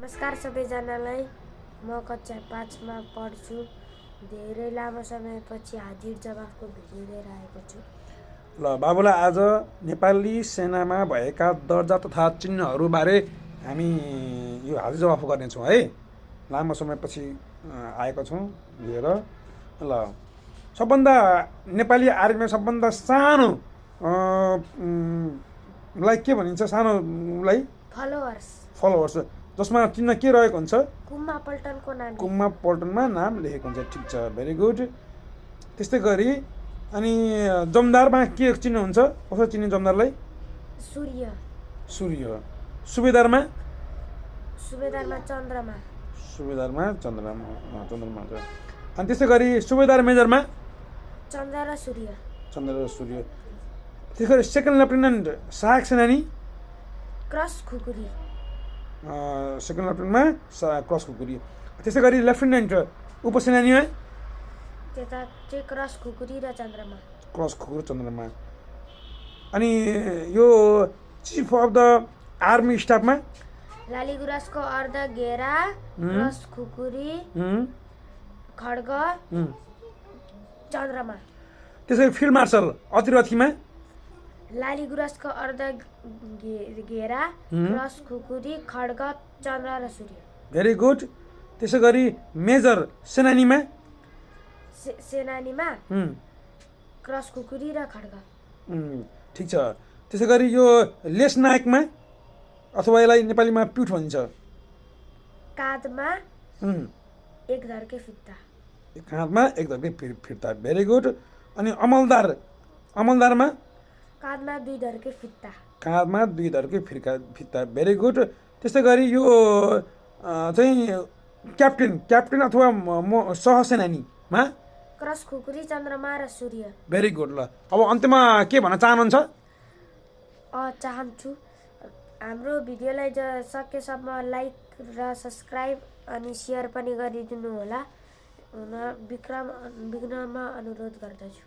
नमस्कार सबैजनालाई। म कक्षा 5 मा पढ्छु। धेरै लामो समयपछि हाजिर जवाफको भिडियो लिएर आएको छु। ल बाबुलाई आज नेपाली सेनामा भएका दर्जा तथा चिन्हहरूबारे हामी यो हाजिर जवाफ गर्नेछौँ है। लामो समयपछि आएको छौँ लिएर। ल सबभन्दा नेपाली आर्मीमा सबभन्दा सानो लाई के भनिन्छ? सानोलाई फलोवर्स, जसमा चिन्ह के रहेको हुन्छ? कुम्मा पल्टनको नाम। कुम्मा पल्टनमा नाम लेखेको हुन्छ। ठिक छ, भेरी गुड। त्यस्तै गरी अनि जमदारमा के चिन्ह हुन्छ? कसरी चिन्ने जमदारलाई? सूर्य। सुबेदारमा चन्द्रमा हुन्छ। अनि त्यस्तै गरी सुबेदार मेजरमा चन्द्र र सूर्य। त्यसै गरी सेकेन्ड लेफ्टिनेन्ट सहायक सेनानी क्रस खुकुरी। सेकेन्ड लेफ्टिनेन्टमा क्रस खुकुरी। त्यसै गरी लेफ्टिनेन्ट उपसेनानीमा त्यता चाहिँ क्रस खुकुरी र चन्द्रमा। अनि यो चिफ अफ द आर्मी स्टाफमा लालीगुराँसको अर्ध घेरा, क्रस खुकुरी, खड्ग, चन्द्रमा। त्यसै गरी फिल्ड मार्शल अतिरथीमा लालीगुराँसको अर्ध घेरा, क्रस खुकुरी, खड्ग, चन्द्र र सूर्य। Very good. त्यसै गरी मेजर सेनानीमा क्रस खुकुरी र खड्ग। ठिक छ। त्यसै गरी यो लेस नायकमा अथवा यसलाई नेपालीमा पिउठ भनिन्छ। काँधमा एक धर्के फिर्ता। Very good. अनि अमलदारमा काँधमा दुई धर्के फिर्ता। Very good. त्यस्तै गरी यो चाहिँ क्याप्टेन अथवा सहसेनानीमा क्रस खुकुरी, चन्द्रमा र सूर्य। Very good. ल अब अन्त्यमा के भन्न चाहनुहुन्छ? चाहन्छु हाम्रो भिडियोलाई सकेसम्म लाइक र सब्सक्राइब अनि सेयर पनि गरिदिनु होला। विनम्र अनुरोध गर्दछु।